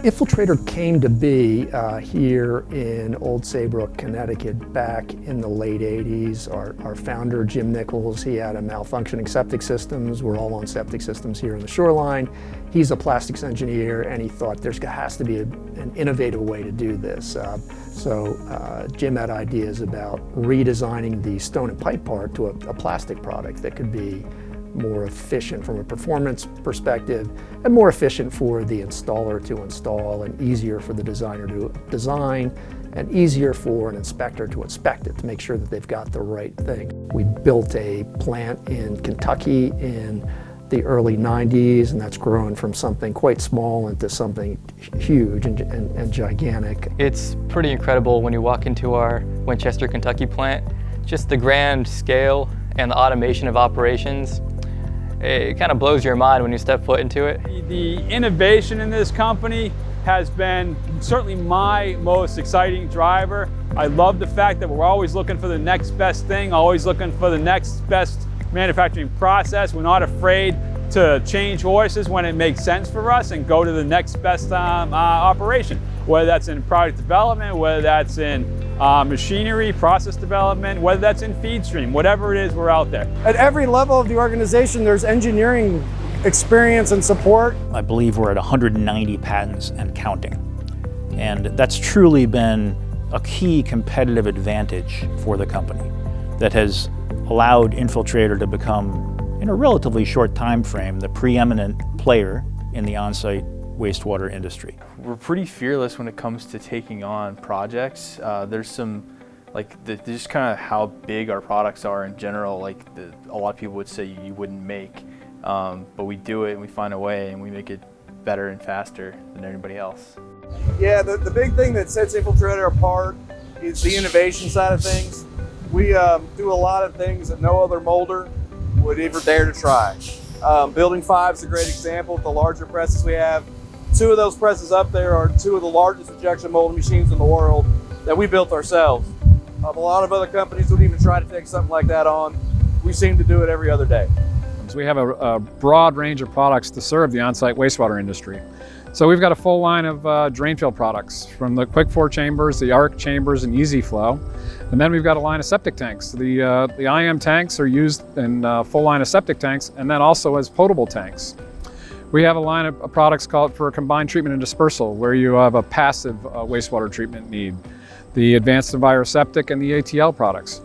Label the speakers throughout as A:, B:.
A: Infiltrator came to be here in Old Saybrook, Connecticut back in the late 80s. Our founder, Jim Nichols, he had a malfunctioning septic systems. We're all on septic systems here in the shoreline. He's a plastics engineer, and he thought there has to be an innovative way to do this. So Jim had ideas about redesigning the stone and pipe part to a plastic product that could be more efficient from a performance perspective and more efficient for the installer to install and easier for the designer to design and easier for an inspector to inspect it to make sure that they've got the right thing. We built a plant in Kentucky in the early 90s, and that's grown from something quite small into something huge and gigantic.
B: It's pretty incredible when you walk into our Winchester, Kentucky plant. Just the grand scale and the automation of operations. It kind of blows your mind when you step foot into it.
C: The innovation in this company has been certainly my most exciting driver. I love the fact that we're always looking for the next best thing, always looking for the next best manufacturing process. We're not afraid to change horses when it makes sense for us and go to the next best operation, whether that's in product development, whether that's in machinery, process development, whether that's in feed stream, whatever it is, we're out there.
D: At every level of the organization, there's engineering experience and support.
E: I believe we're at 190 patents and counting. And that's truly been a key competitive advantage for the company that has allowed Infiltrator to become, in a relatively short time frame, the preeminent player in the on-site wastewater industry.
F: We're pretty fearless when it comes to taking on projects. There's some, just kind of how big our products are in general, a lot of people would say you wouldn't make, but we do it and we find a way and we make it better and faster than anybody else.
D: Yeah, the big thing that sets Infiltrator apart is the innovation side of things. We do a lot of things that no other molder would ever dare to try. Building 5 is a great example. The larger presses we have, 2 of those presses up there are 2 of the largest injection molding machines in the world that we built ourselves. A lot of other companies wouldn't even try to take something like that on. We seem to do it every other day.
G: We have a broad range of products to serve the on-site wastewater industry. So we've got a full line of drain field products, from the quick 4 chambers, the arc chambers, and easy flow. And then we've got a line of septic tanks. The IM tanks are used in full line of septic tanks, and then also as potable tanks. We have a line of products called for combined treatment and dispersal, where you have a passive wastewater treatment need. The advanced enviroseptic and the ATL products.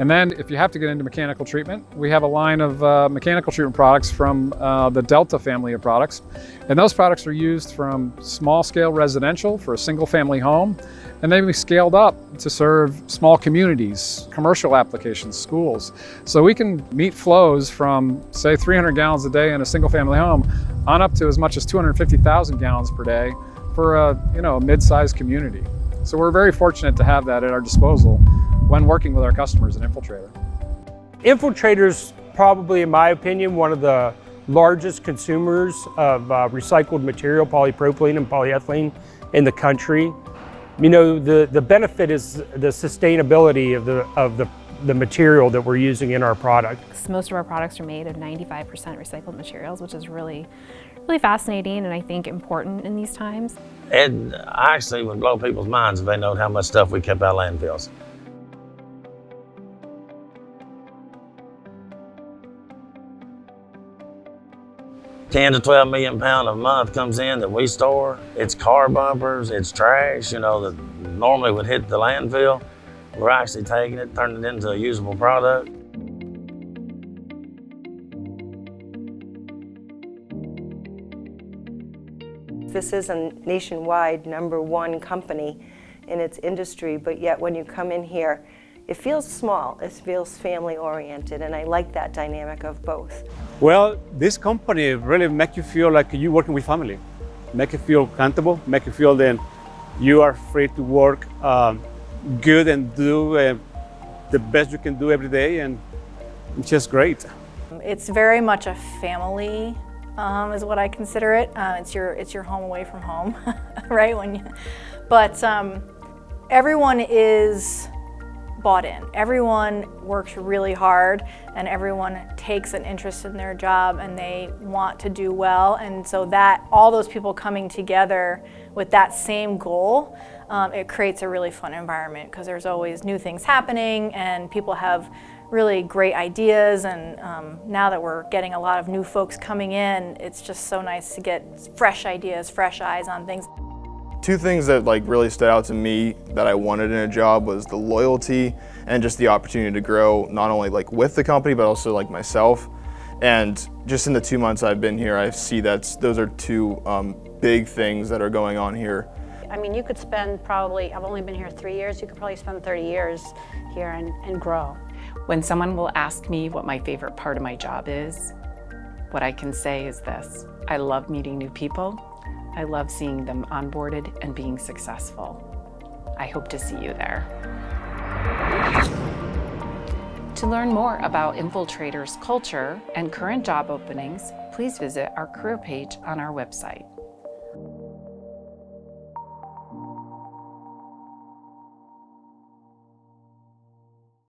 G: And then if you have to get into mechanical treatment, we have a line of mechanical treatment products from the Delta family of products. And those products are used from small scale residential for a single family home, and then we scaled up to serve small communities, commercial applications, schools. So we can meet flows from, say, 300 gallons a day in a single family home on up to as much as 250,000 gallons per day for a mid-sized community. So we're very fortunate to have that at our disposal when working with our customers at Infiltrator.
H: Infiltrator's probably, in my opinion, one of the largest consumers of recycled material, polypropylene and polyethylene, in the country. You know, the benefit is the sustainability of the material that we're using in our product.
I: Most of our products are made of 95% recycled materials, which is really fascinating and I think important in these times.
J: It actually would blow people's minds if they know how much stuff we kept out of landfills. 10 to 12 million pounds a month comes in that we store. It's car bumpers, it's trash, that normally would hit the landfill. We're actually taking it, turning it into a usable product.
K: This is a nationwide #1 company in its industry, but yet when you come in here, it feels small, it feels family-oriented, and I like that dynamic of both.
D: Well, this company really makes you feel like you're working with family. Make you feel comfortable, make you feel that you are free to work good and do the best you can do every day, and it's just great.
L: It's very much a family, is what I consider it. It's your home away from home, right? But everyone is bought in. Everyone works really hard and everyone takes an interest in their job and they want to do well. And so that all those people coming together with that same goal, it creates a really fun environment because there's always new things happening and people have really great ideas. And now that we're getting a lot of new folks coming in, it's just so nice to get fresh ideas, fresh eyes on things.
M: Two things that really stood out to me that I wanted in a job was the loyalty and just the opportunity to grow, not only with the company, but also myself. And just in the 2 months I've been here, I see that those are two big things that are going on here.
N: I mean, you could spend probably, I've only been here 3 years, you could probably spend 30 years here and grow.
O: When someone will ask me what my favorite part of my job is, what I can say is this: I love meeting new people. I love seeing them onboarded and being successful. I hope to see you there. To learn more about Infiltrator's culture and current job openings, please visit our career page on our website.